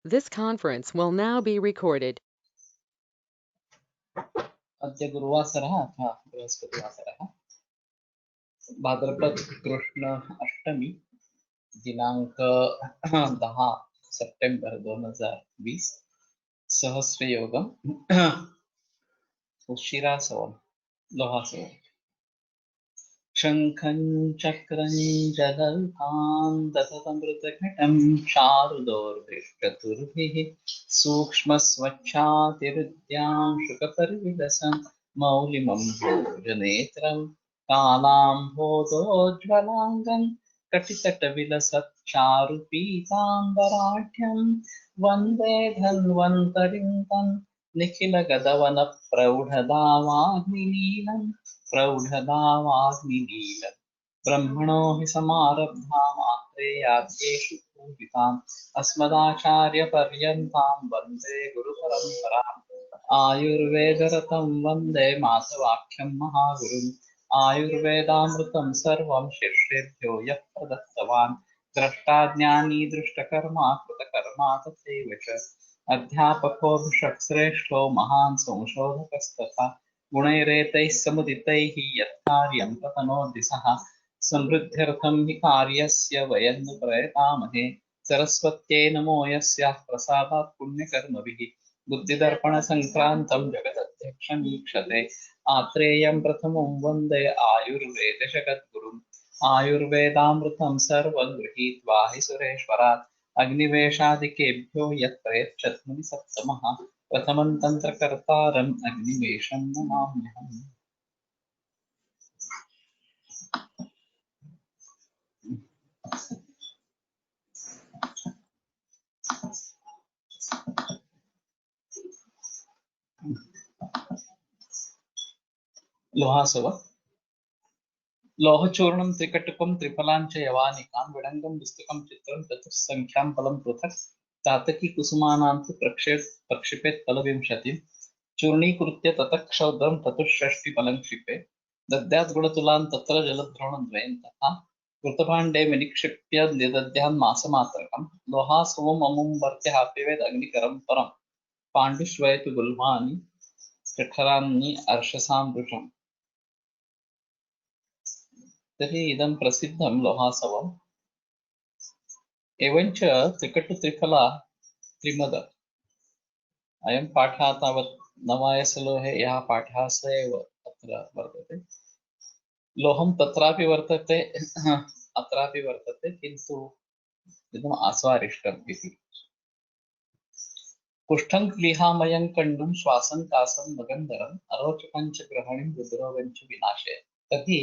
This conference will now be recorded. अद्य गुरुवासरः अथवा बृहस्पतिवासरः भाद्रपद कृष्ण अष्टमी दिनांक 10 सप्टेंबर 2020 सहस्रयोगम उशिरासवम लोहासवम शंखं चक्रं जगल्पां दशतमृतघटं शार्दूलचतुर्भिः सूक्ष्मस्वच्छातिहृद्यां शुकपरिविलसन् मौलिमं भोजनेत्रं कालाम्भोदोज्ज्वलाङ्गं कटितटविलसच्चारुपीताम्बराढ्यं वन्दे धन्वन्तरिं तं निखिलगदवनप्रौढदावाग्निनीलम् प्रौढदावाग्निनीलम् ब्रह्मणो हि समारब्धा मात्रेयाद्येषु पूजिताम् अस्मदाचार्यपर्यन्तां वन्दे गुरुपरम्पराम् आयुर्वेदरतं वन्दे मातवाख्यं महागुरुम् आयुर्वेदामृतं सर्वं शिष्येभ्यो यः प्रदत्तवान् द्रष्टाज्ञानी दृष्टकर्मा कृतकर्मा तथैव च अध्यापको भिषक्श्रेष्ठो महान् संशोधकस्तथा गुणैरेतैः समुदितैः यत्कार्यं प्रतनोति सः समृद्ध्यर्थं हि कार्यस्य वयं नु प्रयतामहे सरस्वत्यै नमो यस्याः प्रसादात् पुण्यकर्मभिः बुद्धिदर्पणसङ्क्रान्तं जगदध्यक्षमीक्षते आत्रेयं प्रथमं वन्दे आयुर्वेदजगद्गुरुम् आयुर्वेदामृतं सर्वं गृहीत्वा हि सुरेश्वरात् अग्निवेशादिकेभ्यो यत् प्रयच्छत् सप्तमः प्रथमं तन्त्रकर्तारम् अग्निवेशं नमाम्यहम्। लोहासव लोहचूर्णं त्रिकटुकं त्रिफलाञ्च यवानिकां विडङ्गं पुस्तकं चित्रं चतुस्सङ्ख्यां फलं पृथक् तातकी कुसुमानां तु प्रक्षिपेत् फलविंशतिं चूर्णीकृत्य ततः क्षौद्रं चतुष्षष्टिफलं क्षिपेत् दद्यात् गुणतुलान् तत्र जलद्रोणद्वयं तथा कृतभाण्डे विनिक्षिप्य निदध्यान् मासमात्रकं लोहासवम् अमुं वर्त्यः पिबेद् अग्निकरं परं पाण्डुष्वयतु गुल्मानि जठरान्नि अर्शसां वृषम्। तर्हि इदं प्रसिद्धं लोहासवम् एवञ्च त्रिकटुत्रिफला त्रिमद अयं पाठः तावत् नवायसलोहे यः पाठः स एव अत्र वर्तते। लोहं तत्रापि वर्तते अत्रापि वर्तते, किन्तु इदम् आस्वारिष्टम् इति। कुष्ठं क्लिहामयं कण्डुं श्वासं कासं मगन्धरम् अरोचकं च ग्रहणीं हृद्रोगं च विनाशे। तर्हि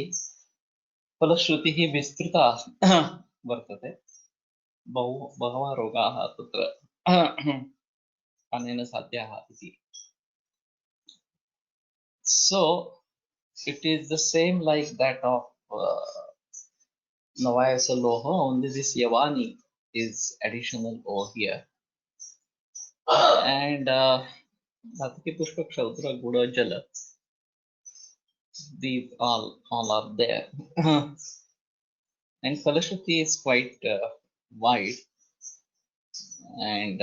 फलश्रुतिः विस्तृता वर्तते। बहवः रोगाः तत्र अनेन साध्याः इति। So it is the same like that of Navayasa Loha, only this Yavani is additional over here. And Dhataki Pushpa Kshaudra Guda Jala, these all are there. And Falashruti is quite wide. And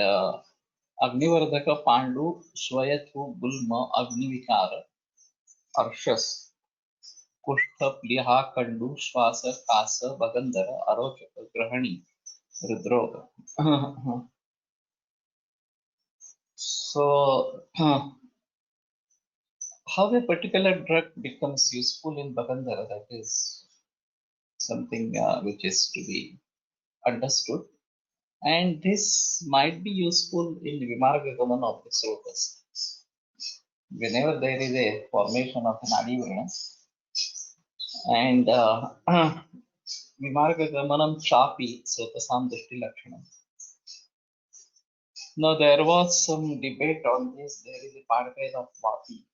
Agnivardhaka Pandu Swayathu Gulma Agnivikara Arshas कुष्ठ प्लीहा कंडू श्वास कास वगंधर अरोचक ग्रहणी हृद्रोग. So how a particular drug becomes useful in Bagandhara, that is something which is to be understood, and this might be useful in Vimarga Gaman of the Srotas. Whenever there is a formation of an Adivarna, and Vimarga Gamanam Chapi Srotasam Drishti Lakshanam. Now there was some debate on this. There is a paragraph of Vapi,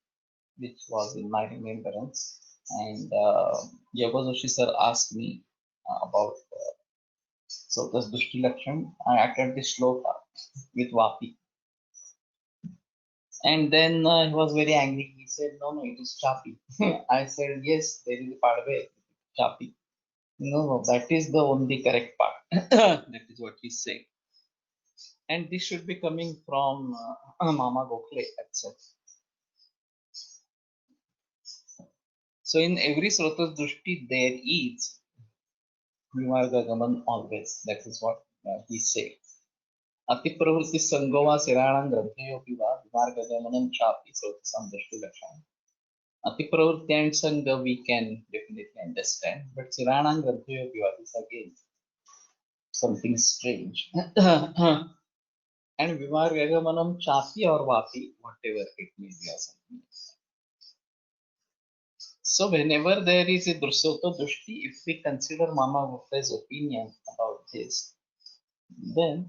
which was in my remembrance, and Yoga Joshi sir asked me about Sota's Dushti Lakshman. I uttered the shloka with Vapi, and then he was very angry. He said, "No, no, it is Chapi." I said, "Yes, there is a paragraph Chapi." No, no, that is the only correct part. That is what he said. And this should be coming from Mama Gokhale itself. So in every Srota Drushti there is Vimargagaman always. That is what he said. Atipravritti Sangova Siranam Granthayopi va Vimargagamanam Chapi Srotasam Drushti Lakshana. Atipravritti and Sangha we can definitely understand, but Siranam Granthayopi va is again something strange. And Vimargagamanam Chapi or Vapi, whatever it may be or something. So whenever there is a Drusota Dushti, if we consider Mama Gupta's opinion about this, then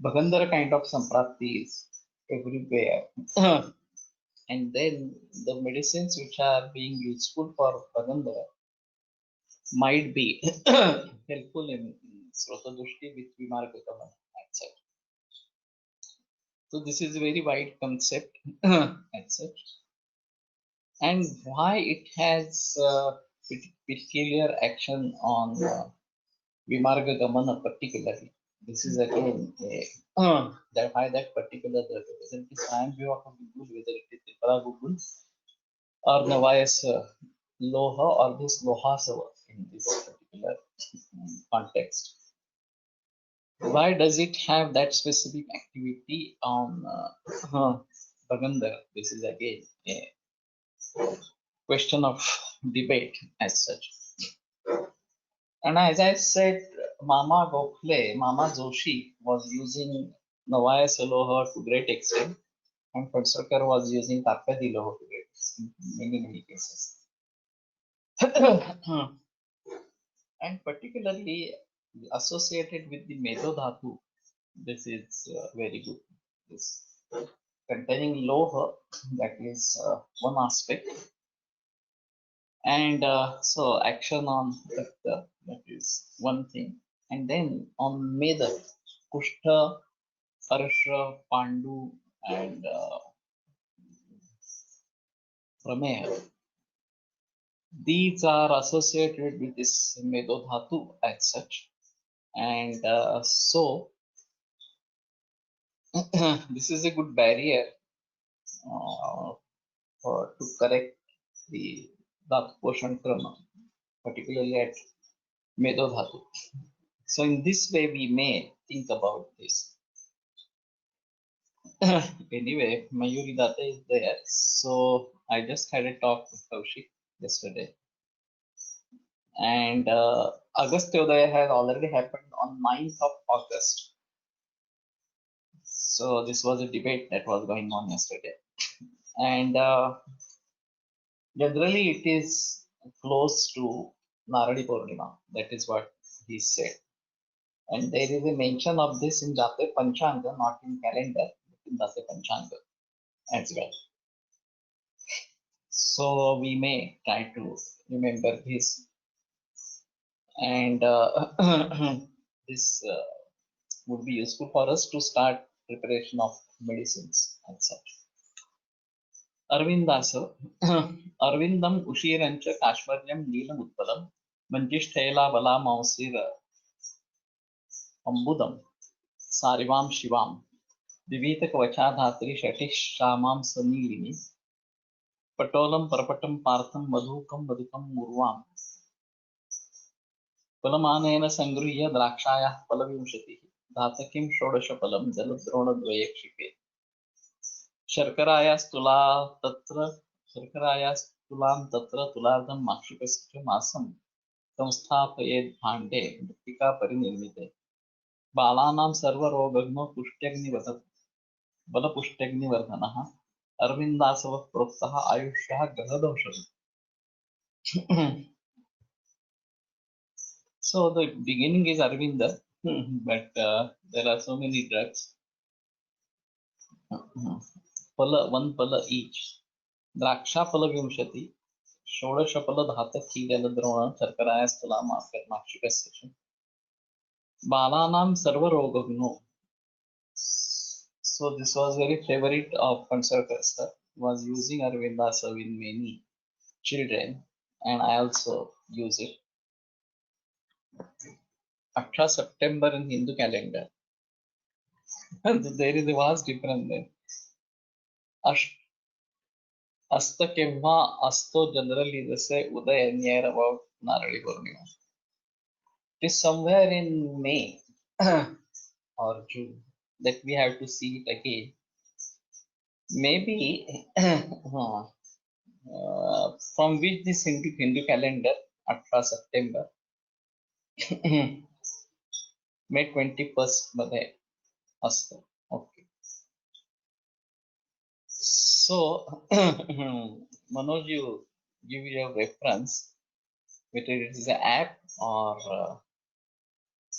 Bhagandara kind of Samprati is everywhere. And then the medicines which are being useful for Bhagandara might be helpful in Srota Dushti with Vimargagaman, etc. So this is a very wide concept, etc. And why it has peculiar action on Vimargagamana particularly. This is again that why that particular drug, whether it is Swayambhu of a Gugul, whether it is Tripara Gugul or Navayas Loha or this Lohasava in this particular context. Why does it have that specific activity on Bagandhar? This is again a question of debate as such. And as I said, Mama Gokhale, Mama Joshi was using Navaya Saloha to great extent, and Patsarkar was using Tapyadi Loha to great extent in many, many cases. And particularly associated with the Medo Dhatu, this is very good. This containing Loha, that is one aspect. And so action on Rakta, that is one thing. And then on Meda, Kushta, Harsha, Pandu, and Prameya. These are associated with this Medodhatu as such. And so this is a good barrier to correct the Dhatu Poshan Krama, particularly at Medodhatu. So in this way, we may think about this. Anyway, Mayuri Datta is there. So I just had a talk with Kaushik yesterday. And Agasthyodaya has already happened on 9th of August. So this was a debate that was going on yesterday. And generally it is close to Naradi Purnima. That is what he said. And there is a mention of this in Jate Panchanga, not in calendar, but in Jate Panchanga as well. So we may try to remember this. And this would be useful for us to start preparation of medicines and such. Arvindasa, Arvindam Ushirancha Kashmaryam Neelam Utpalam, Manjishthaila Vala Mausir Ambudam, Sarivam Shivam, Vivita Kavacha Dhatri Shatish Shamam Sanilini, Patolam Parapatam Partham Madhukam Madhukam Murvam, Palamanena Sangriya Drakshaya Palavimshati, Dhatakim Shodashapalam Jaladrona Dvayakshike. शर्करायास्तुला तत्र शर्करायास्तुलां तत्र तुलार्धं माक्षिकस्य मासं संस्थापयेत् भाण्डे मृत्तिका परिनिर्मिते बालानां सर्वरोगग्नो पुष्ट्यग्निवर्धनः बलपुष्ट्यग्निवर्धनः अरविन्दासवः प्रोक्तः आयुष्यः ग्रहदोषः. So the beginning is Arvinda, but there are so many drugs. Pala, one pala each. Draksha pala vimshati, Shodasha pala dhatak Higala Drona, Charkaraya Stula Makshika session. Balanam Sarva Rogagno. So this was very favorite of Pansarkar sir. Was using Arvinda Sav in many children, and I also use it. 18 September in Hindu calendar. There is a vast difference there. अस्त केव्हा असतो generally जसे उदय near about Narali Purnima. It is somewhere in May or June that we have to see it again. Maybe from which this Hindu calendar 18 September May 21st मध्ये असतो. Okay. So Manoj, you give your reference whether it is an app or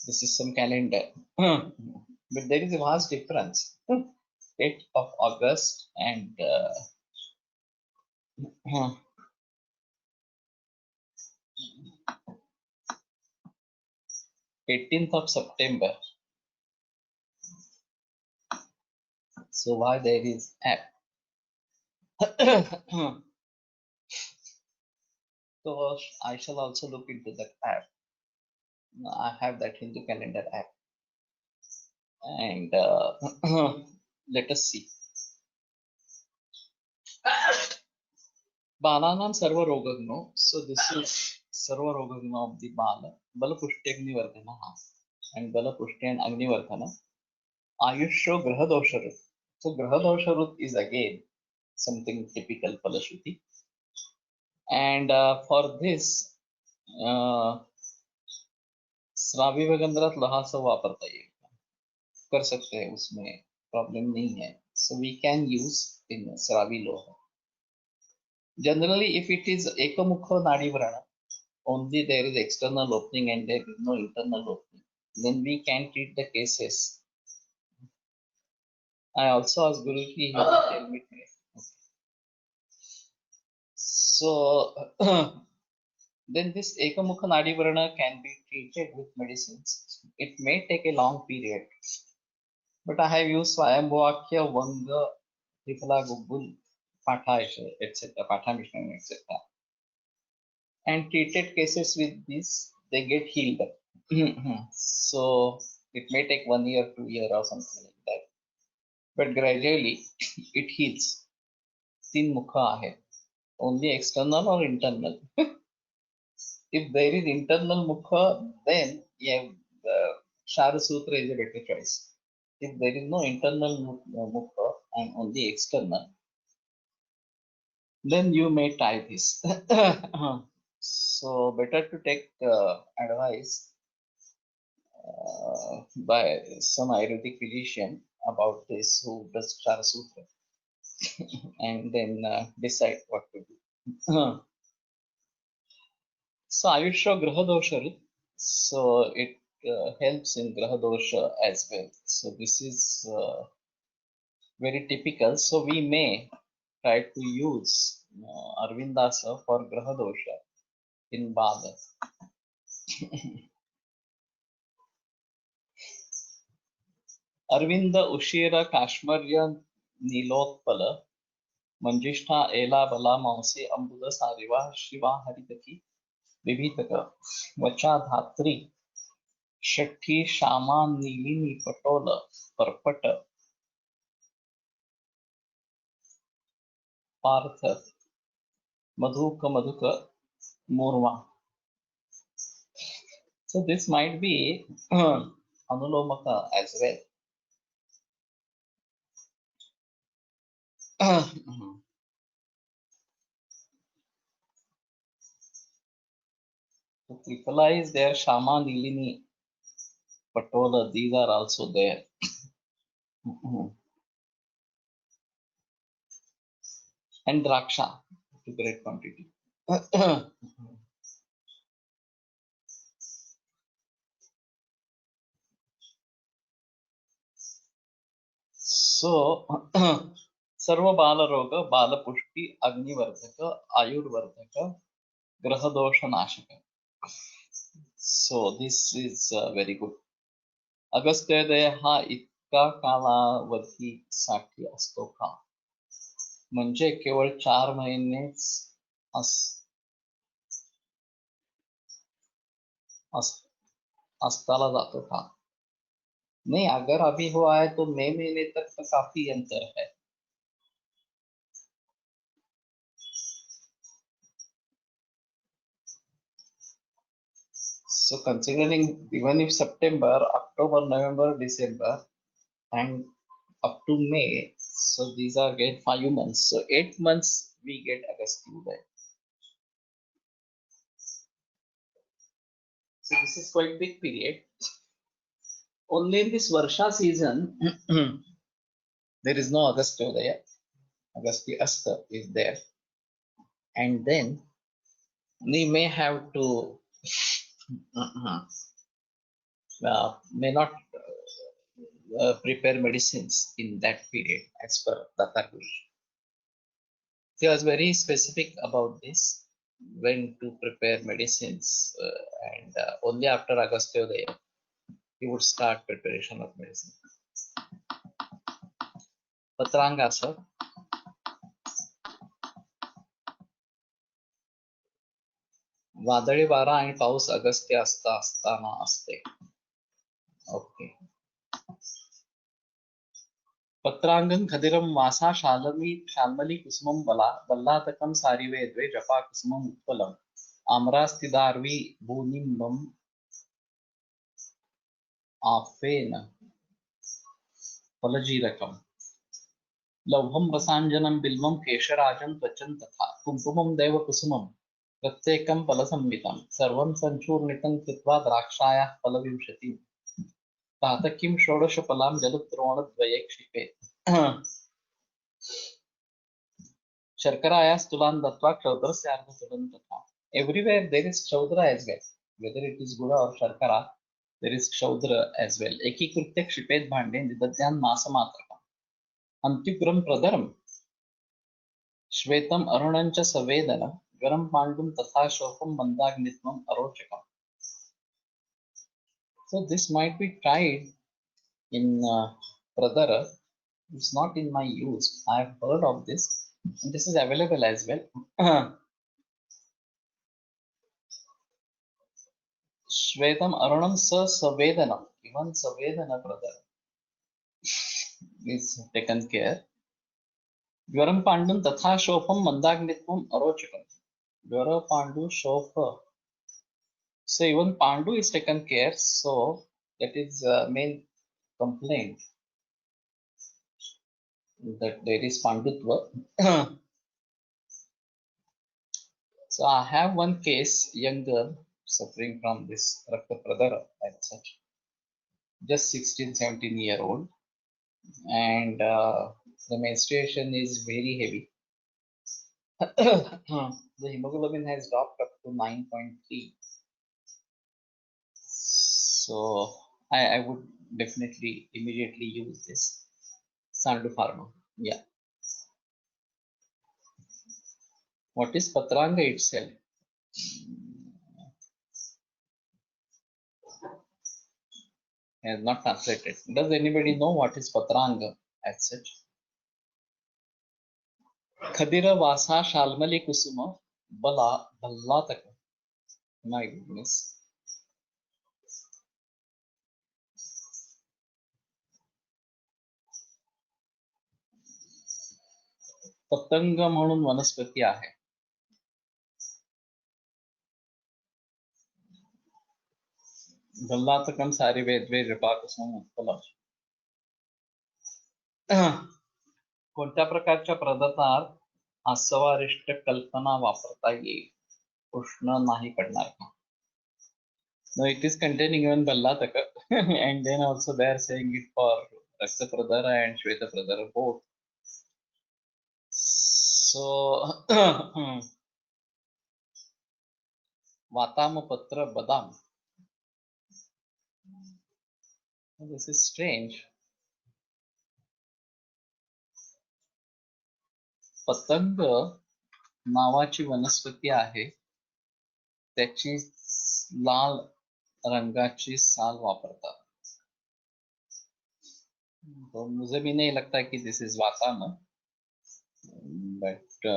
this is some calendar. But there is a vast difference. 8th of August and 18th of September. So why there is app? So I shall also look into that app. I have that Hindu calendar app, and let us see. Balanam sarva rogagno. So this is sarva rogagno of the bala. Bala pushti agnivartana and bala pushti and agnivartana. Ayusho grahadosharut. So grahadosharut is again something typical Falashruti. And for this श्रावी वगंधरात Lhasa वापरता येईल, कर सकते हैं, उसमें problem नहीं है. So we can use in श्रावी लोह. Generally, if it is ekamukha nadi vrana, only there is external opening and there is no internal opening, then we can treat the cases. I also asked Guruji, he will tell me. So then this ekamukha nadi vrana can be treated with medicines. It may take a long period, but I have used Swayambhuvakya, Vanga, Triphala, Gugul, Patha, etc., Patha Mishnan, etc. And treated cases with this, they get healed. So it may take 1 year, 2 years or something like that. But gradually it heals. Teen mukha hai. Only external or internal. If there is internal mukha, then yeah, Shara Sutra is a better choice. If there is no internal mukha and only external, then you may try this. So better to take advice by some Ayurvedic physician about this who does Shara Sutra and then decide what to do. So Ayusha Grahadosha, so it helps in Grahadosha as well. So this is very typical. So we may try to use Arvindasa for Grahadosha in Bala. Arvind उशीर काश्मर्य नीलोत्पल मंजिष्ठा एला बला मांसे अम्बुद सारिवा शिवा हरितकी विभीतक वचा धात्री षठी श्यामा नीलिनी पटोल परपट पार्थ मधुक मधुक मूर्वा. So this might be Anulomaka as well. So Triphala is there, Shama, Nilini, Patola, these are also there. And Draksha to great quantity. So सर्व बाल रोग बाल पुष्टि अग्निवर्धक आयुर्वर्धक ग्रहदोष नाशक. So this is very good. अगस्त्योदय हा इतका कालावधीसाठी असतो का? म्हणजे केवळ 4 महिनेच अस्ताला जातो का? नहीं, अगर अभी हुआ है तो मई महीने तक तो काफी अंतर है. So considering even if September, October, November, December, and up to May, so these are again 5 months. So 8 months we get Agastya. So this is quite big period. Only in this Varsha season, there is no Agastya. Agastya Asta is there. And then we may have to, may not prepare medicines in that period as per Tata Guru. He was very specific about this, when to prepare medicines, and only after Agastya he would start preparation of medicine. Patranga, sir. वादळी वारा आणि पाऊस अगस्त्य असताना असते. Okay. पत्रांगं खदिरं वासा शाल्मली कुसुमं बल्लातकं सारिवे द्वे जपा कुसुमं उत्पलम् आम्रास्तिदार्वी भूनिम्बम् आफेन फलजीरकम् लौहं रसाञ्जनं बिल्वं केशराजं त्वचं तथा कुङ्कुमं दैवकुसुमं प्रत्येकं फलसंवितं सर्वं सञ्चूर्णितं कृत्वा द्राक्षायाः फलविंशतिं तातकीं षोडशफलां जलद्रोणद्वये क्षिपेत् शर्करायास्तुलां दत्त्वा क्षौद्रस्य अर्धतुलं तथा. Everywhere there is kshaudra as well, whether it is gula or sharkara, there is kshaudra as well. एकीकृत्य क्षिपेत् भाण्डे निदध्यान् मासमात्रकम् अन्त्युग्रं प्रदरम् श्वेतम् अरुणं च सवेदनं ज्वरं पाण्डुं तथा शोकं मन्दाग्नित्वम् अरोचकम्. So this might be tried in Pradara. It's not in my use. I have heard of this, and this is available as well. Shvetam Arunam Sa Savedanam. Even Savedana brother is taken care. Jvaram Pandum Tatha Shopam Mandagnitvam Arochakam. Jvara Pandu Shopa. So even Pandu is taken care. So that is main complaint, that there is Pandutva. So I have one case, young girl suffering from this Rakta Pradara as such, just 16-17-year-old, and the menstruation is very heavy. The hemoglobin has dropped up to 9.3. So I would definitely immediately use this Sandu Pharma. Yeah. What is Patranga itself? I have not translated. Does anybody know what is Patranga as such? Khadira Vasa Shalmali Kusuma Bala Ballataka. My goodness. पतंग म्हणून वनस्पती आहे. गल्लातकम सारी वेदवे जपाकुसुम उत्पलम. कोणत्या प्रकारच्या पदार्थात आसवारिष्ट कल्पना वापरता येईल? उष्ण नाही पडणार का? No, it is containing even Ballataka. And then also they are saying it for Rakta Pradara and Shweta Pradara both. So Vatamapatra Badam. This is strange. पतंग नावाची वनस्पती आहे, त्याची लाल रंगाची साल वापरतात. तो मुझे भी नहीं लगता कि दिस इज वाताम, but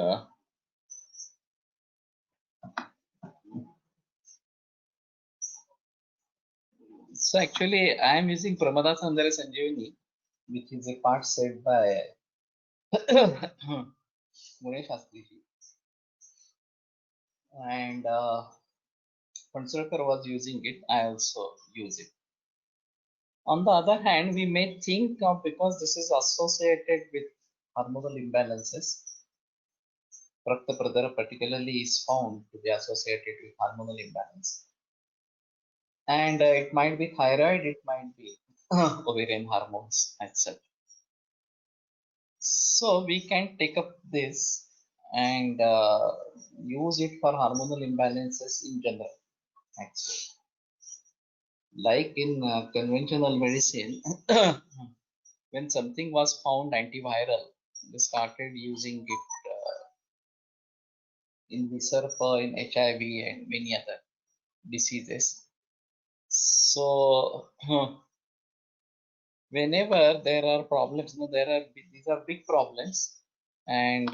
So actually, I am using Pramada Sandhara Sanjeevani, which is a part said by Mune Shastri ji. And Pansarkar was using it, I also use it. On the other hand, we may think of, because this is associated with hormonal imbalances, Rakta Pradhara particularly is found to be associated with hormonal imbalance. And it might be thyroid, it might be ovarian hormones, etc. So we can take up this and use it for hormonal imbalances in general, actually. Like in conventional medicine, when something was found antiviral, they started using it in research in HIV and many other diseases. So whenever there are problems, these are big problems, and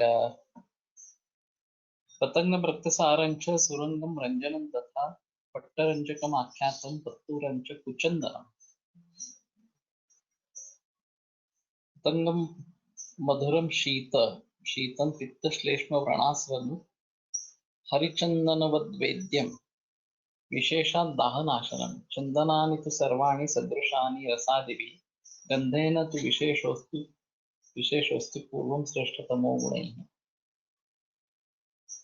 पतंगम रक्तसारंच सुरंगम रंजनम तथा पट्टरंजकम आख्यातम पत्तूरंच कुचंदनम पतंगम मधुरम शीतम पित्तश्लेष्म व्रणास्वनु हरिचंदनवद्वेद्यम विशेषात् दाहनाशनम चंदनानि तु सर्वाणि सदृशानि रसादिभिः गंधेन तु विशेषोस्तु पूर्वं श्रेष्ठतमो गुणैः.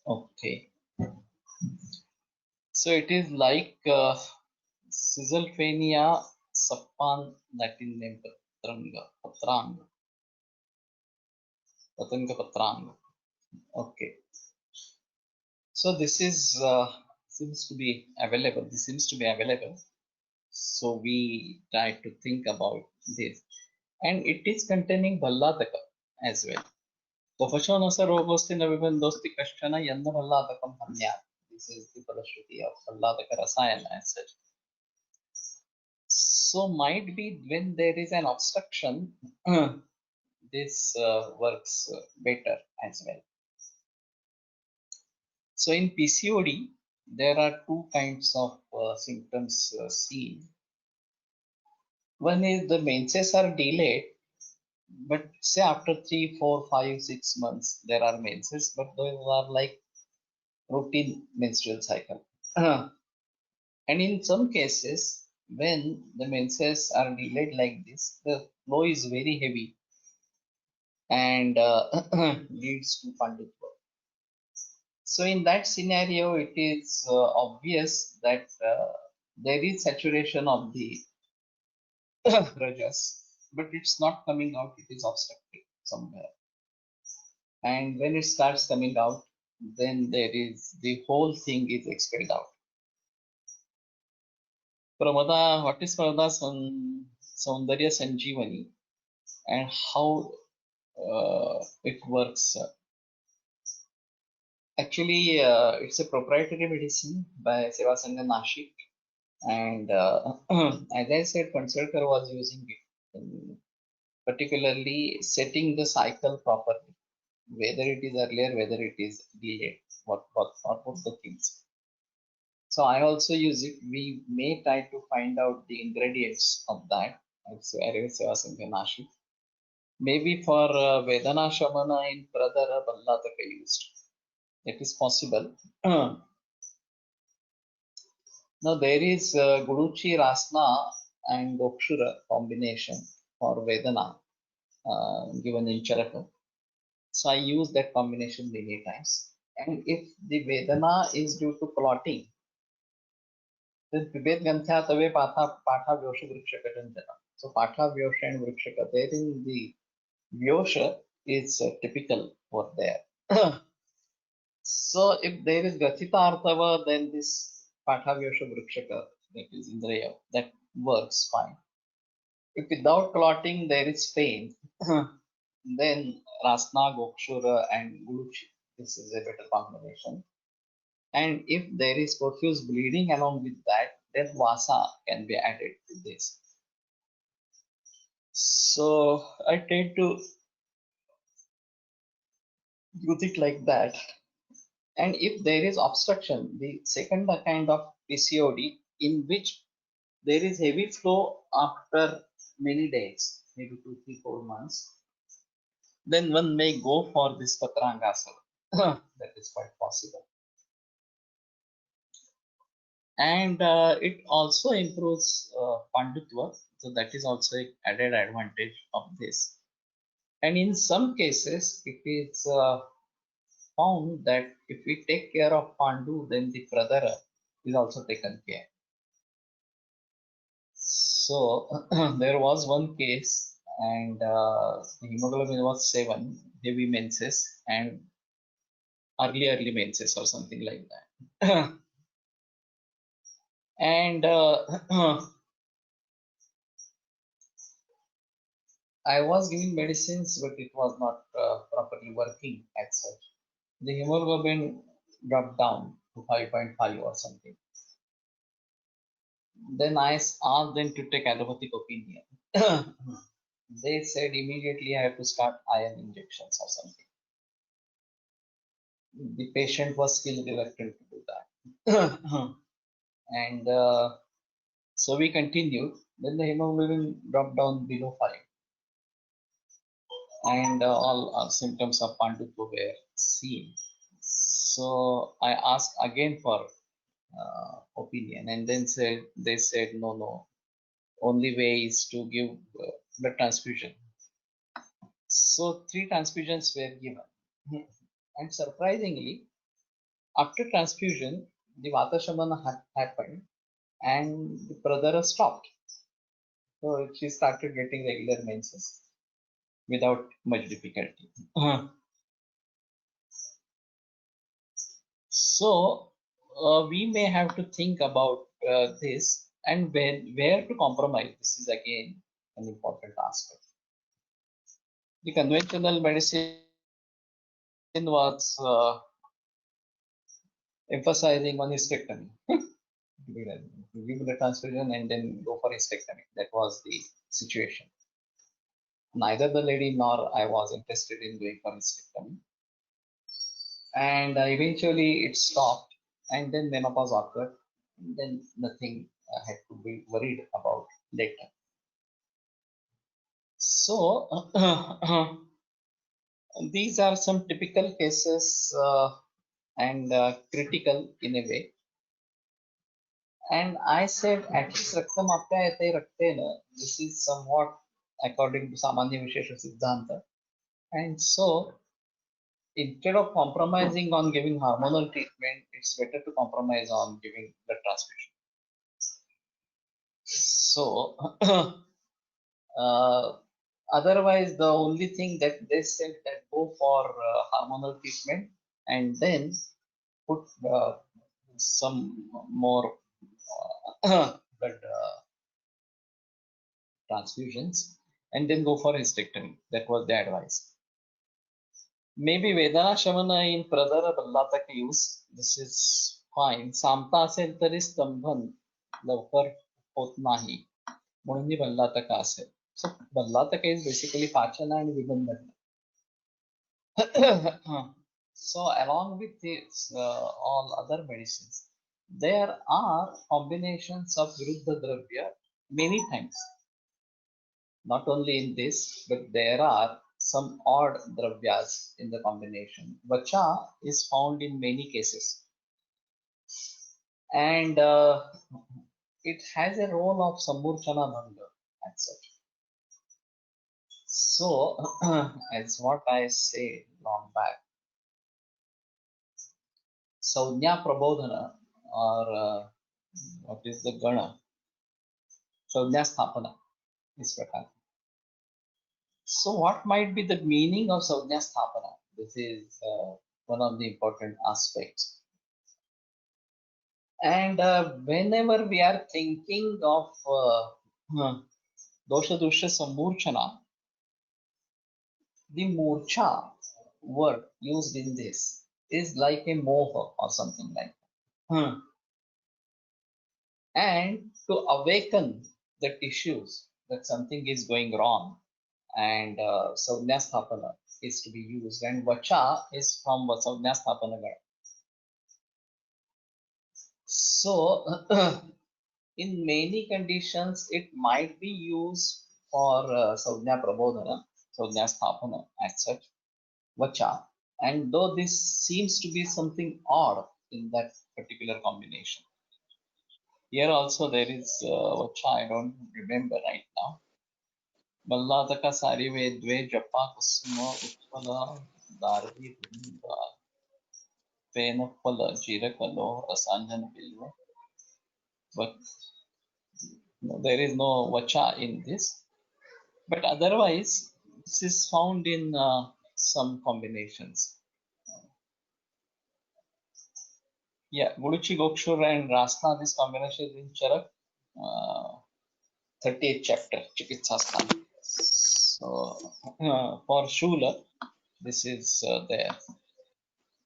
Okay. So it is like Caesalphania sappan, Latin name Patranga. Patanga Patranga. Okay. So this is seems to be available. This seems to be available. So we try to think about this. And it is containing Bhallataka as well. Professional rogosti navibandosti kashchana yanda Bhallatakam hamyat. This is the Palashruti of Bhallataka Rasayana as such. So might be when there is an obstruction, this works better as well. So in PCOD, there are two kinds of symptoms seen. One is the menses are delayed, but say after 3, 4, 5, 6 months, there are menses, but those are like routine menstrual cycle. And in some cases, when the menses are delayed like this, the flow is very heavy and leads to panditva. So in that scenario, it is obvious that there is saturation of the rajas, but it's not coming out, it is obstructed somewhere. And when it starts coming out, then there is the whole thing is expelled out. Pramada, what is Pramada Saundarya Sanjeevani and how it works? Actually, it's a proprietary medicine by Seva Sangha Nashik. And as I said, Pansarkar was using it, particularly setting the cycle properly, whether it is earlier, whether it is delayed, what both the things. So I also use it. We may try to find out the ingredients of that. Maybe for Vedana Shamana in Pradhara Bhallataka used. It is possible. Now there is Guruchi Rasna and Gokshura combination for Vedana given in Charaka. So I use that combination many times. And if the Vedana is due to clotting, then Pibet Ganthya Tave Patha Vyosha Vrikshaka Janjana. So Patha Vyosha and Vrikshaka, therein the Vyosha is typical for there. So if there is Gathita Artava, then this Patha Vyosha Vrikshaka, that is Indraya, that works fine. If without clotting there is pain, then Rasna, Gokshura and Guruchi, this is a better combination. And if there is profuse bleeding along with that, then Vasa can be added to this. So I tend to use it like that. And if there is obstruction, the second kind of PCOD in which there is heavy flow after many days, maybe 2, 3, 4 months, then one may go for this Patrangasana. That is quite possible. And it also improves Panditva, so that is also an added advantage of this. And in some cases, it is found that if we take care of Pandu, then the Pradara is also taken care. So there was one case, and the hemoglobin was 7, heavy menses, and early menses or something like that. And I was giving medicines, but it was not properly working as such. The hemoglobin dropped down to 5.5 or something. Then I asked them to take allopathic opinion. They said immediately I have to start iron injections or something. The patient was still reluctant to do that. And so we continued. Then the hemoglobin dropped down below 5. And all symptoms of Pandutva were seen. So I asked again for opinion, and then they said no, only way is to give blood transfusion. So 3 transfusions were given, and surprisingly, after transfusion, the Vata Shamana happened, and the Pradara stopped. So she started getting regular menses without much difficulty. So we may have to think about this, and where to compromise. This is again an important aspect. The conventional medicine was emphasizing on hysterectomy. Give the transfusion and then go for hysterectomy. That was the situation. Neither the lady nor I was interested in going for hysterectomy. And eventually it stopped, and then menopause occurred, and then nothing had to be worried about later. So these are some typical cases and critical in a way. And I said at least Raktam Apyayate Raktena, this is somewhat according to Samanya Vishesha Siddhanta. And so instead of compromising on giving hormonal treatment, it's better to compromise on giving the transfusion. So otherwise, the only thing that they said that go for hormonal treatment and then put some more blood transfusions and then go for hysterectomy. That was the advice. Maybe Vedana Shamana in Pradara Ballataka use. This is fine. Samta असेल तरी स्तंभन लवकर होत नाही म्हणून ही बल्लातका असेल. So Ballataka is basically Pachana and Vibandhana. So along with this, all other medicines, there are combinations of Viruddha Dravya many times. Not only in this, but there are some odd dravyas in the combination. Vacha is found in many cases. And it has a role of Samurchana Bhanga as such. So, as what I said long back, Saunya Prabodhana or what is the Gana? Saunya Sthapana is Prakar. So, what might be the meaning of Saunya Sthapana? This is one of the important aspects. And whenever we are thinking of Dosha Dusha Samurchana, the Murcha word used in this is like a moha or something like that. And to awaken the tissues that something is going wrong, and Saunya Sthapana is to be used, and Vacha is from Saunya Sthapana. So In many conditions, it might be used for Saujna Prabodhana, Saujna Sthapana as such, Vacha. And though this seems to be something odd in that particular combination. Here also there is Vacha, I don't remember right now. Ballataka Sarive Dve Japa Kusuma Utpala Darvi Vrinda Penapala Jirakalo Rasanjan Bilva. But no, there is no Vacha in this. But otherwise, this is found in some combinations. Yeah, Guruchi Gokshur and Rasna, this combination is in Charak, 38th chapter, Chikitsasana. So for Shula, this is there.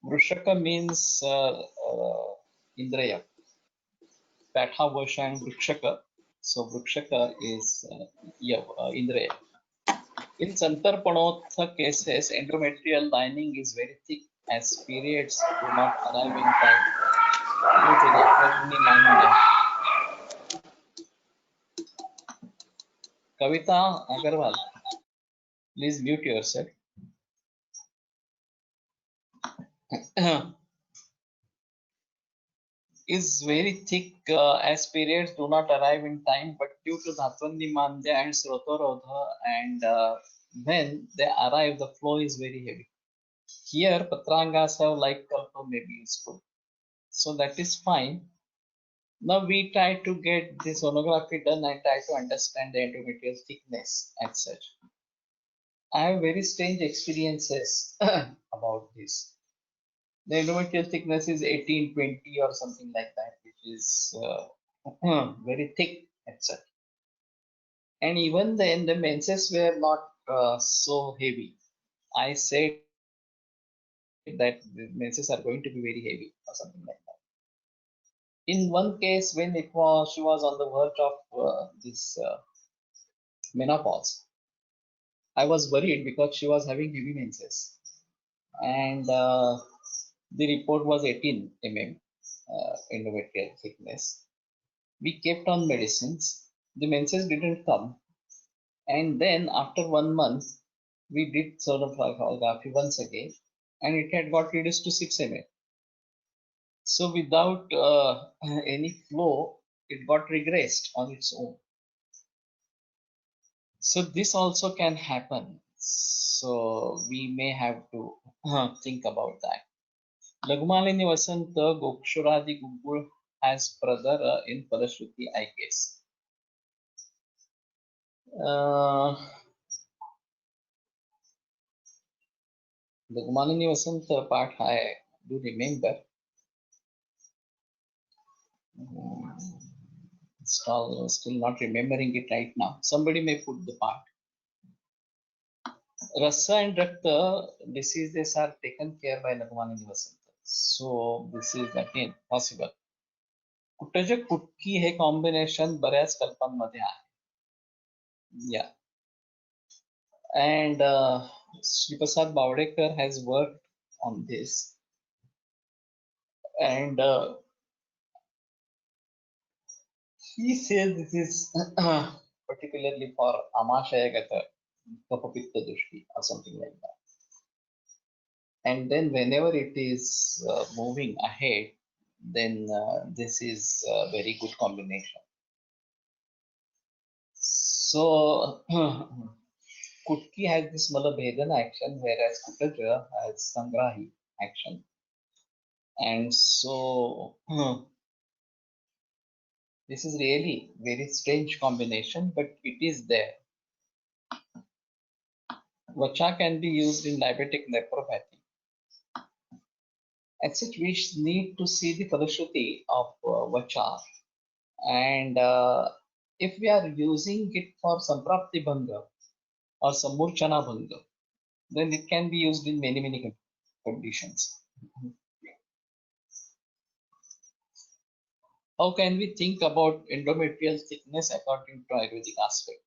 Vrushaka means Indraya, Patha Vasha and Vrukshaka. So Vrukshaka is Indraya. In Santarpanotha cases, endometrial lining is very thick as periods do not arrive in time due to the Agni-Manda. Kavita Agarwal, please mute yourself. Is very thick as periods do not arrive in time, but due to Dhatwandi Mandya and Srotorodha, and when they arrive, the flow is very heavy. Here, Patrangas have like Kalpa may be useful. So that is fine. Now we try to get the sonography done and try to understand the endometrial thickness as such. I have very strange experiences about this. The endometrial thickness is 18-20 or something like that, which is very thick as such. And even then, the menses were not so heavy. I said that the menses are going to be very heavy or something like that. In one case, when she was on the verge of this menopause, I was worried because she was having heavy menses, and the report was 18 mm endometrial thickness. We kept on medicines. The menses didn't come, and then after 1 month, we did sort of sonography once again, and it had got reduced to 6 mm. So without any flow, it got regressed on its own. So this also can happen. So we may have to think about that. Laghumalini Vasanta Gokshuradi Gugul has brother in Palashruti, I guess. Laghumalini Vasanta part I do remember. Still not remembering it right now. Somebody may put the part. Rasa and Rakta diseases are taken care by Laghumalini Vasanta. So this is again possible. कुटजक कुटकी हे combination बऱ्याच कल्पांमध्ये आहे. Yeah. And Sriprasad Bavdekar has worked on this. And he says this is particularly for Amashayagata, Kapapitta Dushti or something like that. And then whenever it is moving ahead, then this is a very good combination. So Kutki has this Malabhedana action, whereas Kutaja has Sangrahi action. And so this is really very strange combination, but it is there. Vacha can be used in diabetic nephropathy. As such, we need to see the Falashruti of Vacha. And if we are using it for Samprapti Bhanga or Samurchana Bhanga, then it can be used in many conditions. How can we think about endometrial thickness according to Ayurvedic aspect?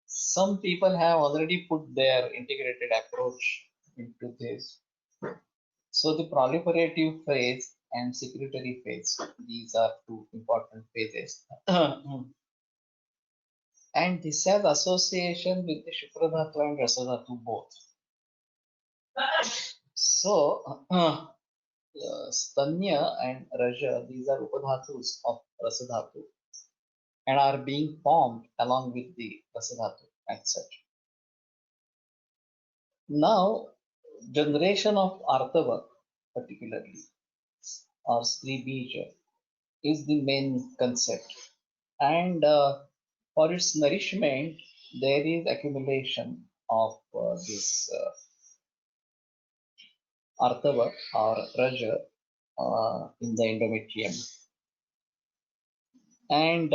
Some people have already put their integrated approach into this. So the proliferative phase and secretory phase. These are two important phases. And this has association with the Shukradhatu and Rasadhatu both. So, Stanya and Raja, these are Upadhatus of Rasadhatu and are being formed along with the Rasadhatu and such. Now, generation of Artava, particularly, or Sri Bija, is the main concept. And for its nourishment, there is accumulation of this Artava or Raja in the endometrium. And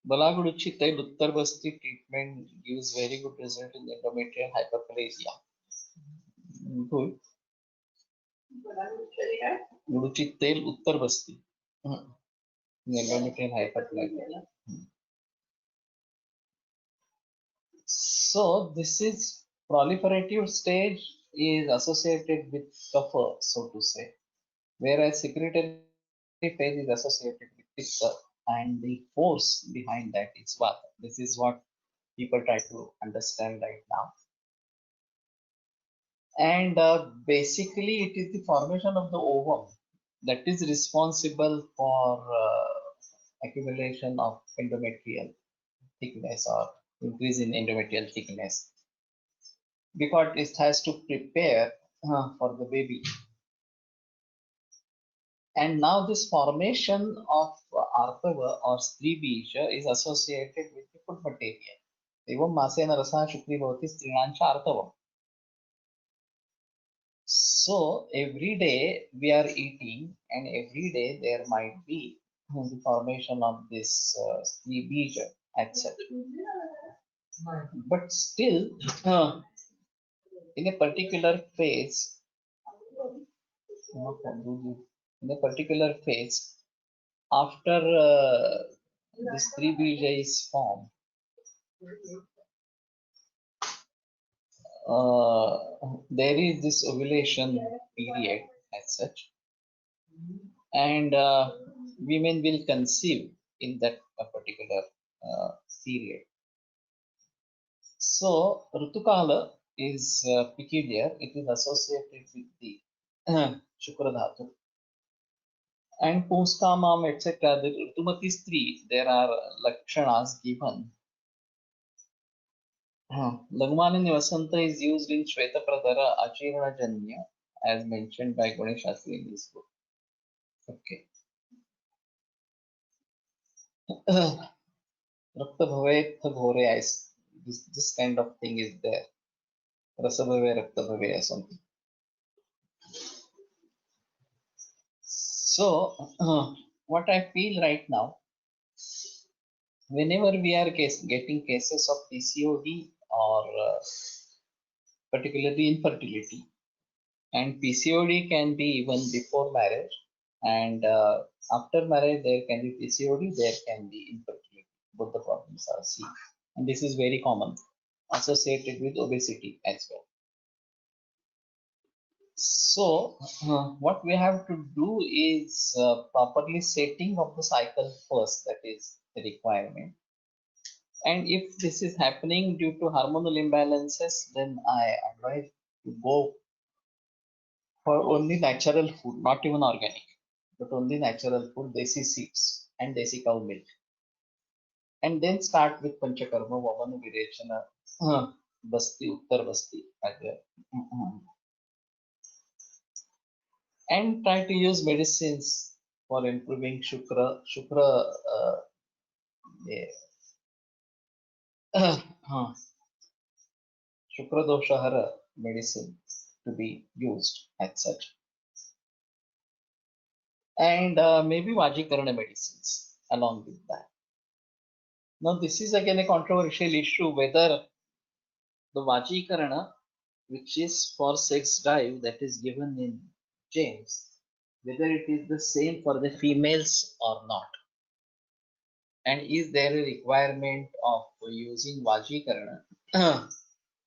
Balaguduchi Tail Uttar Basti treatment gives very good result in endometrial hyperplasia. Good. Guduchi Tail Uttar Basti. Endometrial hyperplasia. So this is proliferative stage is associated with kapha, so to say, whereas secretory phase is associated with pitta, and the force behind that is vata. This is what people try to understand right now. And basically, it is the formation of the ovum that is responsible for accumulation of endometrial thickness or increase in endometrial thickness, because it has to prepare for the baby. And now this formation of Artava or Stri Bija is associated with the food material. Evam masena rasa shukri bhavati strinancha artavam. So every day we are eating, and every day there might be the formation of this Stri Bija, etc. But still, in a particular phase, after this Stri Bija is formed, there is this ovulation period as such, and women will conceive in that particular period. So Rutukala is peculiar. It is associated with the Shukradhatu. And Pumskamam, etc. The Rutumati Stri, there are Lakshanas given. Lagmani Vasanta is used in Shweta Pradhara Achirana Janya, as mentioned by Ganesh Shastri in this book. Okay. Rakta Bhave Ghore Ice. This kind of thing is there. Rasa Bhave Rakta Bhave or something. So, what I feel right now, whenever we are getting cases of PCOD or particularly infertility, and PCOD can be even before marriage, and after marriage there can be PCOD, there can be infertility. Both the problems are seen, and this is very common, associated with obesity as well. So what we have to do is properly setting of the cycle first, that is the requirement. And if this is happening due to hormonal imbalances, then I advise to go for only natural food, not even organic, but only natural food, desi seeds and desi cow milk. And then start with Panchakarma, Vamana Virechana, Basti, Uttar Basti, and try to use medicines for improving Shukra Doshahara medicine to be used as such. And maybe Vajikarana medicines along with that. Now, this is again a controversial issue whether the Vajikarana, which is for sex drive, that is given in James, whether it is the same for the females or not. And is there a requirement of using Vajikarana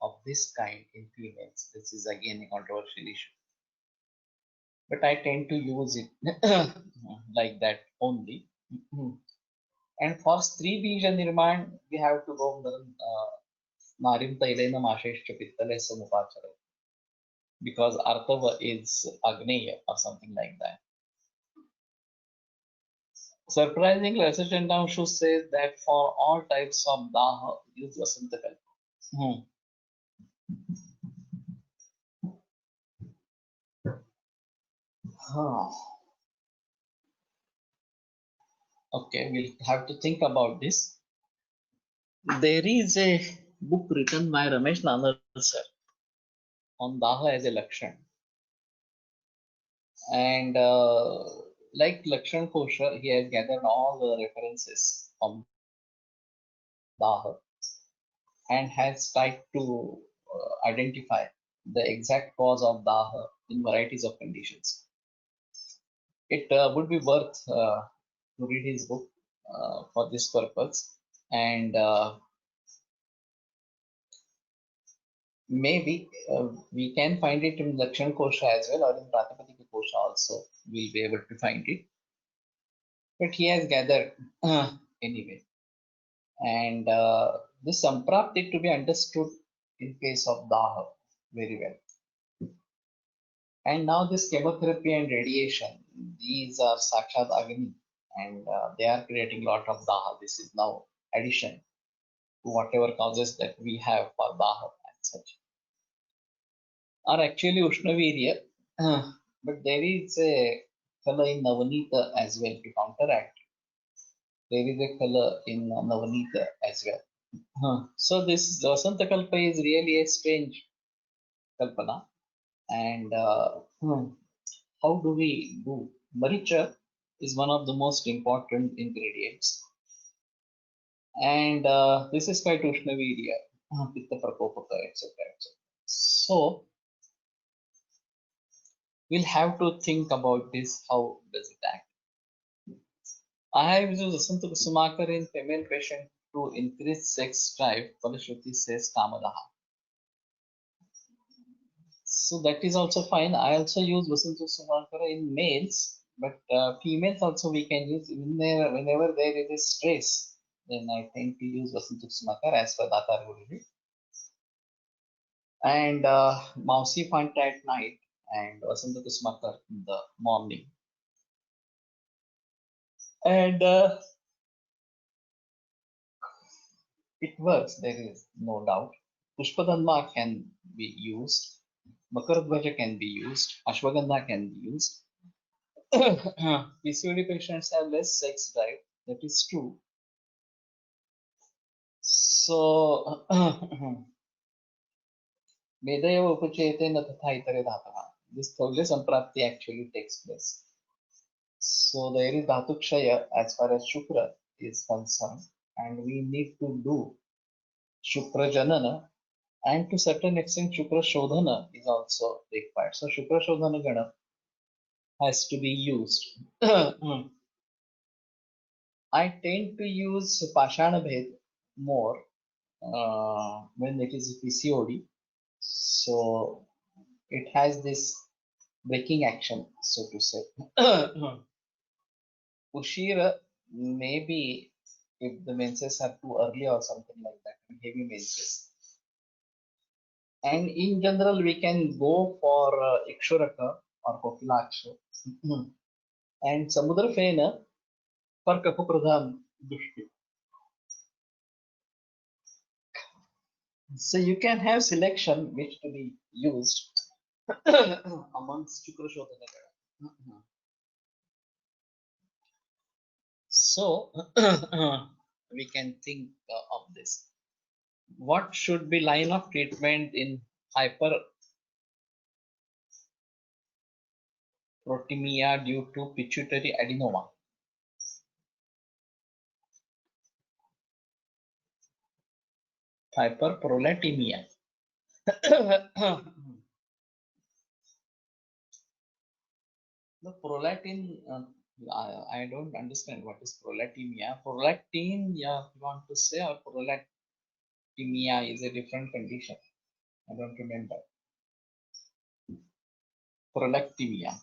of this kind in females. This is again a controversial issue, but I tend to use it like that only. And for Stree Bija Nirman, we have to go Narim Tailena Masheshcha Pittale Samupachara, because Artava is Agneya or something like that. Surprisingly, Assistant Downshoe says that for all types of Daha, use Vasantakal. Huh. Okay, we'll have to think about this. There is a book written by Ramesh Nanal sir on Daha as a Lakshan. And like Lakshan Kosha, he has gathered all the references of Daha and has tried to identify the exact cause of Daha in varieties of conditions. It would be worth to read his book for this purpose, and maybe we can find it in Lakshan Kosha as well, or in Pratipadika Kosha also we'll be able to find it. But he has gathered anyway. And this Samprapt is to be understood in case of Daha very well. And now this chemotherapy and radiation, these are Sakshat Agni, and they are creating lot of Daha. This is now addition to whatever causes that we have for Daha and such. Are actually Ushnavirya, but there is a color in Navanita as well to counteract. There is a color in Navanita as well. So this Vasanta Kalpa is really a strange Kalpana. And how do we do? Maricha is one of the most important ingredients. And this is quite Ushnavirya, Pitta Prakopaka, etc. So we'll have to think about this. How does it act? I have used Vasanta Kusumakar in female patient to increase sex drive. Palashruti says Kamadaha. So that is also fine. I also use Vasanta Kusumakara in males, but females also we can use whenever there is a stress. Then I tend to use Vasanta Kusumakar as per Datar Guruji. And Mausi Fanta at night and Vasanta Kusumakar in the morning. And it works, there is no doubt. Pushpadhanma can be used, Makaradhwaja can be used, Ashwagandha can be used. PCOD patients have less sex drive, that is true. So, Medaya Upachete Nathatha Itare Dhatava. This Tholya Samprapti actually takes place. So there is Dhatukshaya as far as Shukra is concerned, and we need to do Shukra Janana, and to certain extent Shukra Shodhana is also required. So Shukra Shodhana Gana has to be used. I tend to use Pashana Bhed more when it is PCOD. So it has this breaking action, so to say. Ushira, maybe if the menses are too early or something like that, heavy menses. And in general, we can go for Ikshuraka or Kokilaksha. And Samudra Fena for Kapupradhan Dushti. So you can have selection which to be used amongst Chukrashodhanagara. So we can think of this. What should be line of treatment in hyperprotemia due to pituitary adenoma? Hyperprolactemia. The prolactin, I don't understand what is prolactemia. Prolactin, yeah, you want to say, or prolactemia is a different condition. I don't remember. Prolactemia.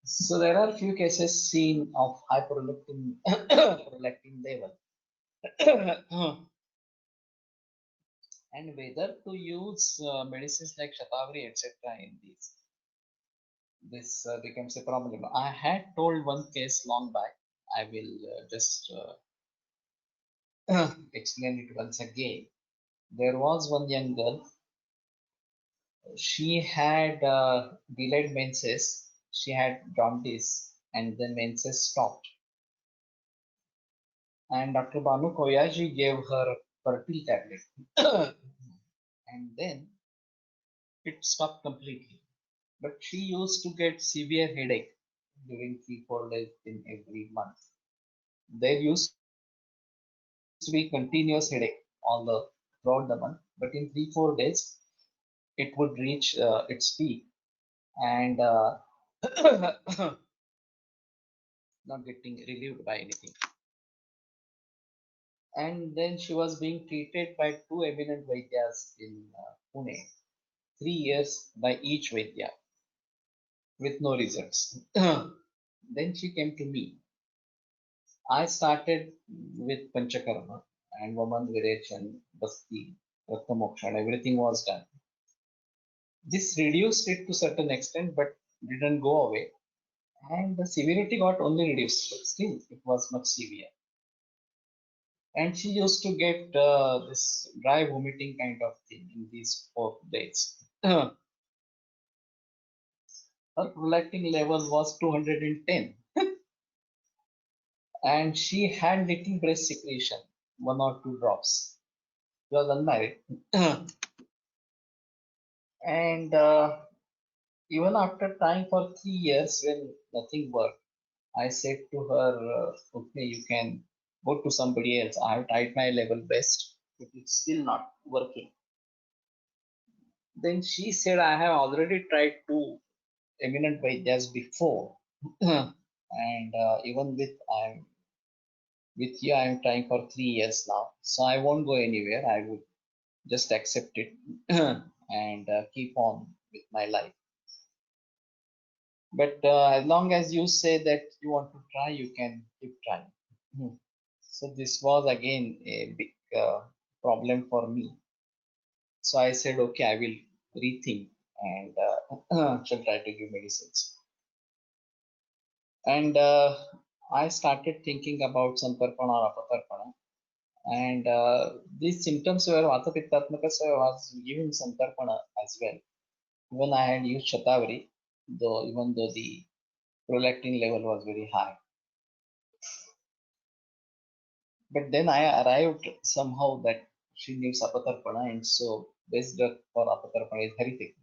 So there are few cases seen of high prolactin level. And whether to use medicines like Shatavari, etc. in these. This becomes a problem. I had told one case long back. I will just explain it once again. There was one young girl. She had delayed menses. She had jaundice, and the menses stopped. And Dr. Banu Koyaji gave her fertil tablet, and then it stopped completely. But she used to get severe headache during 3-4 days in every month. There used to be continuous headache all the throughout the month, but in 3-4 days it would reach its peak and not getting relieved by anything. And then she was being treated by two eminent Vaidyas in Pune, 3 years by each Vaidya with no results. Then she came to me. I started with Panchakarma and Vaman Virech Basti, Ratnamoksha, and everything was done. This reduced it to certain extent, but didn't go away. And the severity got only reduced, but still it was much severe. And she used to get this dry vomiting kind of thing in these 4 days. Her prolactin level was 210, and she had little breast secretion, 1 or 2 drops. She was unmarried. And even after trying for 3 years when nothing worked, I said to her, okay, you can go to somebody else. I have tried my level best, but it's still not working. Then she said, I have already tried two eminent Vaidyas before. And even with you, I'm trying for 3 years now. So I won't go anywhere. I would just accept it and keep on with my life. But as long as you say that you want to try, you can keep trying. So this was again a big problem for me. So I said, okay, I will rethink and shall try to give medicines. And I started thinking about Santarpana or Apatarpana. And these symptoms were Vata Pittatmaka, so I was giving Santarpana as well. Even I had used Shatavari, even though the prolactin level was very high. But then I arrived somehow that she needs Apatarpana, and so best drug for Apatarpana is Hariteki.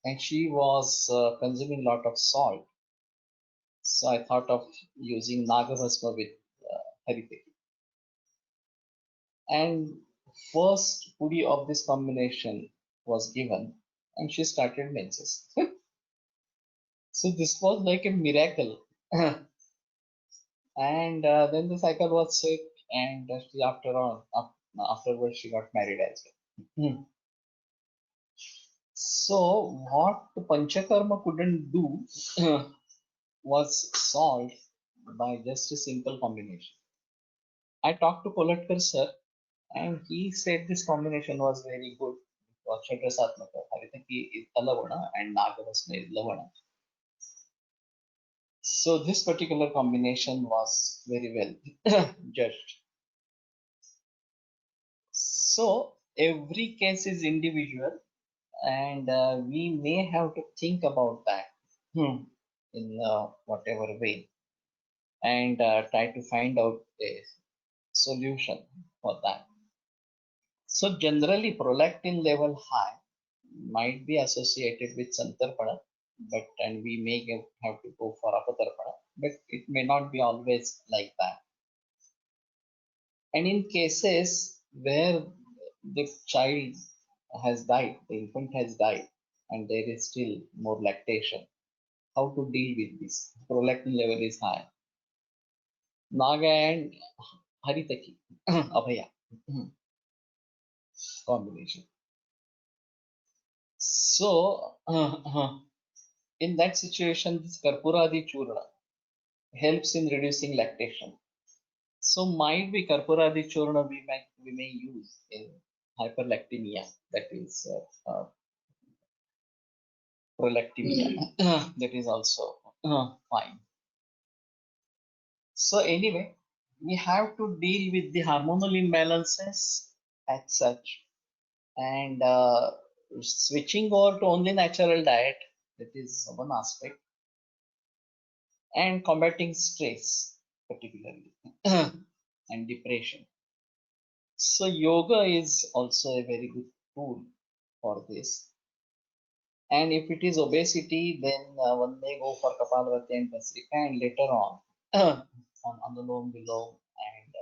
And she was consuming a lot of salt. So I thought of using Nagabhasma with Hariteki. And first pudi of this combination was given, and she started menses. So this was like a miracle. And then the cycle was sick, and she afterwards she got married as well. So what Panchakarma couldn't do was solved by just a simple combination. I talked to Kolatkar sir, and he said this combination was very good. Kshatrasatmaka, Haritaki is Talavana and Nagavasna is Lavana. So this particular combination was very well judged. So every case is individual, and we may have to think about that in whatever way, and try to find out a solution for that. So generally, prolactin level high might be associated with Santarpana, and we may have to go for Apatarpana, but it may not be always like that. And in cases where the child has died, the infant has died, and there is still more lactation, how to deal with this? Prolactin level is high. Naga and Haritaki, Abhaya. combination. So in that situation, this Karpuradi Churna helps in reducing lactation. So might be Karpuradi Churna we may use in hyperlactemia, that is prolactemia. That is also fine. So anyway, we have to deal with the hormonal imbalances as such, and switching over to only natural diet, that is one aspect, and combating stress particularly and depression. So yoga is also a very good tool for this. And if it is obesity, then one may go for Kapalabhati and Bhastrika, and later on on Anulom Vilom and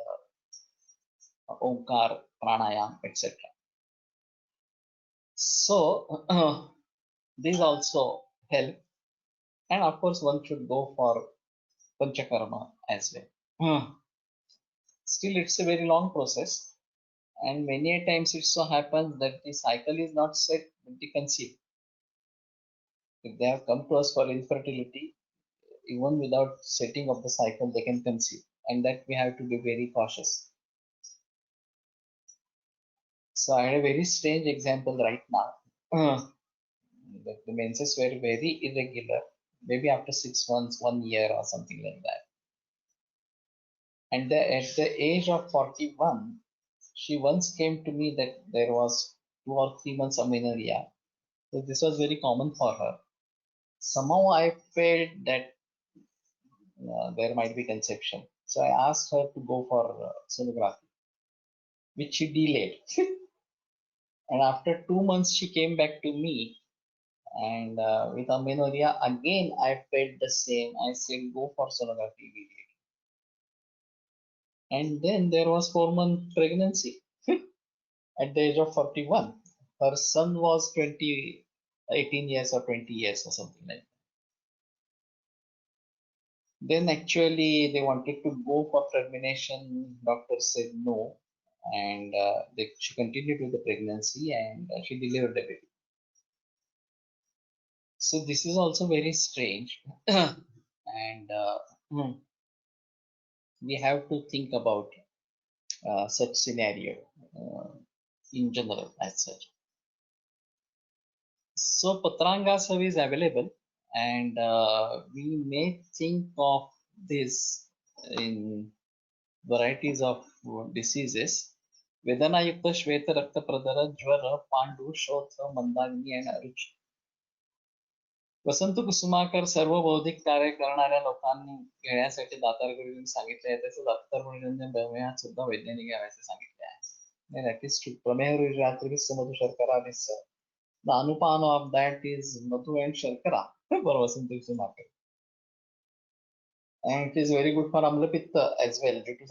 Omkar, Pranayam, etc. So these also help, and of course one should go for Panchakarma as well. Still, it's a very long process, and many a times it so happens that the cycle is not set when they conceive. If they have come to us for infertility, even without setting of the cycle, they can conceive, and that we have to be very cautious. So I had a very strange example right now. That the menses were very irregular, maybe after 6 months, 1 year, or something like that. And at the age of 41, she once came to me that there was 2 or 3 months amenorrhea. So this was very common for her. Somehow I felt that there might be conception. So I asked her to go for sonography, which she delayed. And after 2 months, she came back to me, and with amenorrhea again, I felt the same. I said, go for sonography immediately. And then there was 4 month pregnancy at the age of 41. Her son was 18 years or 20 years or something like that. Then actually they wanted to go for termination. Doctor said no, and she continued with the pregnancy, and she delivered the baby. So this is also very strange, and we have to think about such scenario in general as such. So Patranga Sav is available, and we may think of this in varieties of diseases. Vedana Yukta Shweta Rakta Pradara Jvara Pandu Shotha Mandagni and Aruchi. वसंत कुसुमाकर सर्व बौद्धिक कार्य करणाऱ्या लोकांनी घेण्यासाठी दातारकडे येऊन सांगितले आहे तसंच अत्तर मनोरंजन प्रमेहात सुद्धा वैज्ञानिक घ्याव्याचे सांगितले आहे. That is true. प्रमेह रुजयात्रिस मधु शर्करा this the anupana of that is madhu and sharkara for Vasant Kusumakar. And it is very good for Amla Pitta as well due to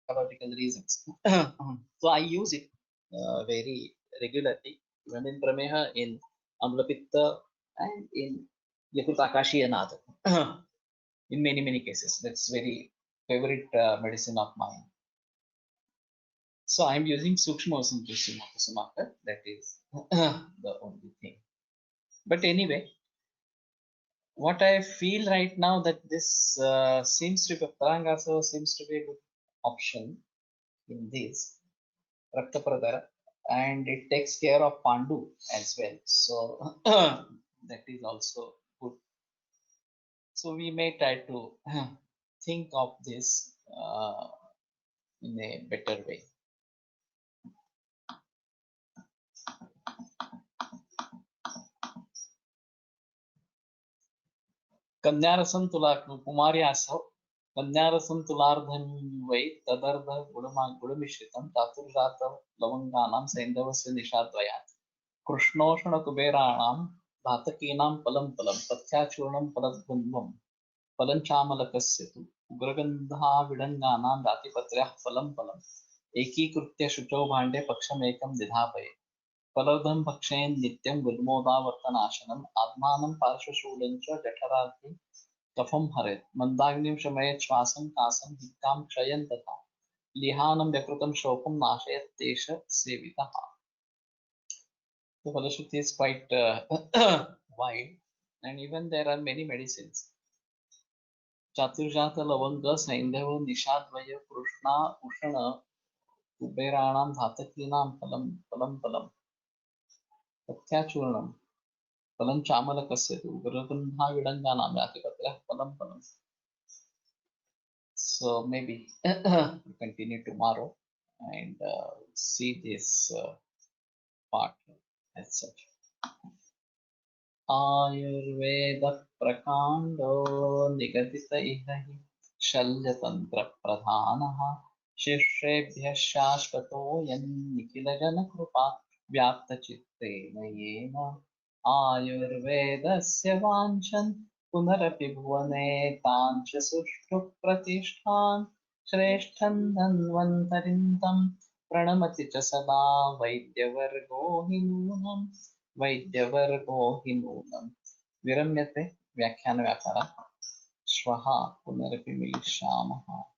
psychological reasons. So I use it very regularly, even in Prameha, in Amla Pitta, and in Yakutakashi Anada. In many cases. That's very favorite medicine of mine. So I'm using Sukshma Vasant Kusumakar. That is the only thing. But anyway, what I feel right now that this seems to be Patrangasa seems to be a good option in this Rakta Pradara, and it takes care of Pandu as well. So that is also good. So we may try to think of this in a better way. कन्यारसम तुला कुमारी आसव कन्यारसम तुलार्धं वै तदर्ध गुडमिश्रितं चातुर्जात लवंगानां सैन्धवस्य निशाद्वयात् कृष्णोष्णकुबेराणां घातकीनां फलं फलं पथ्याचूर्णं फलद्वन्द्वं फलं चामलकस्य तु उग्रगन्धाविडङ्गानां रातिपत्र्याः फलं फलम् एकीकृत्य शुचौ भाण्डे पक्षमेकं निधापये फलदं भक्षयन् नित्यं गुल्मोदावर्तनाशनम् आत्मानं पार्श्वशूलं च जठराग्नि कफं हरेत् मंदाग्निं शमयेत् श्वासं कासं हिक्कां क्षयन् तथा लिहानं व्यकृतं शोकं नाशयत् तेष सेवितः. The Falashruti is quite wide, and even there are many medicines. चातुर्जात लवंग सैंधव निषाद्वय कृष्णा उषण कुबेराणां धातकीनां फलं पथ्याचूर्णं फलं चामलकस्य तु गुरुगन्धाविडङ्गानां यातिपत्रः फलं. So maybe we continue tomorrow and see this part as such. Ayurveda प्रकाण्डो निगदित इह हि शल्यतन्त्र प्रधानः शिष्येभ्यः शाश्वतोऽयं निखिलजनकृपा व्याप्तचित्तेन येन आयुर्वेदस्य वाञ्छन् पुनरपि भुवने ताञ्च सुष्ठु प्रतिष्ठान् श्रेष्ठं धन्वन्तरिं तं प्रणमति च सदा वैद्यवर्गो हि नूनम् वैद्यवर्गो हि नूनम्. विरम्यते व्याख्यानव्यापारः. श्वः पुनरपि मिलिष्यामः.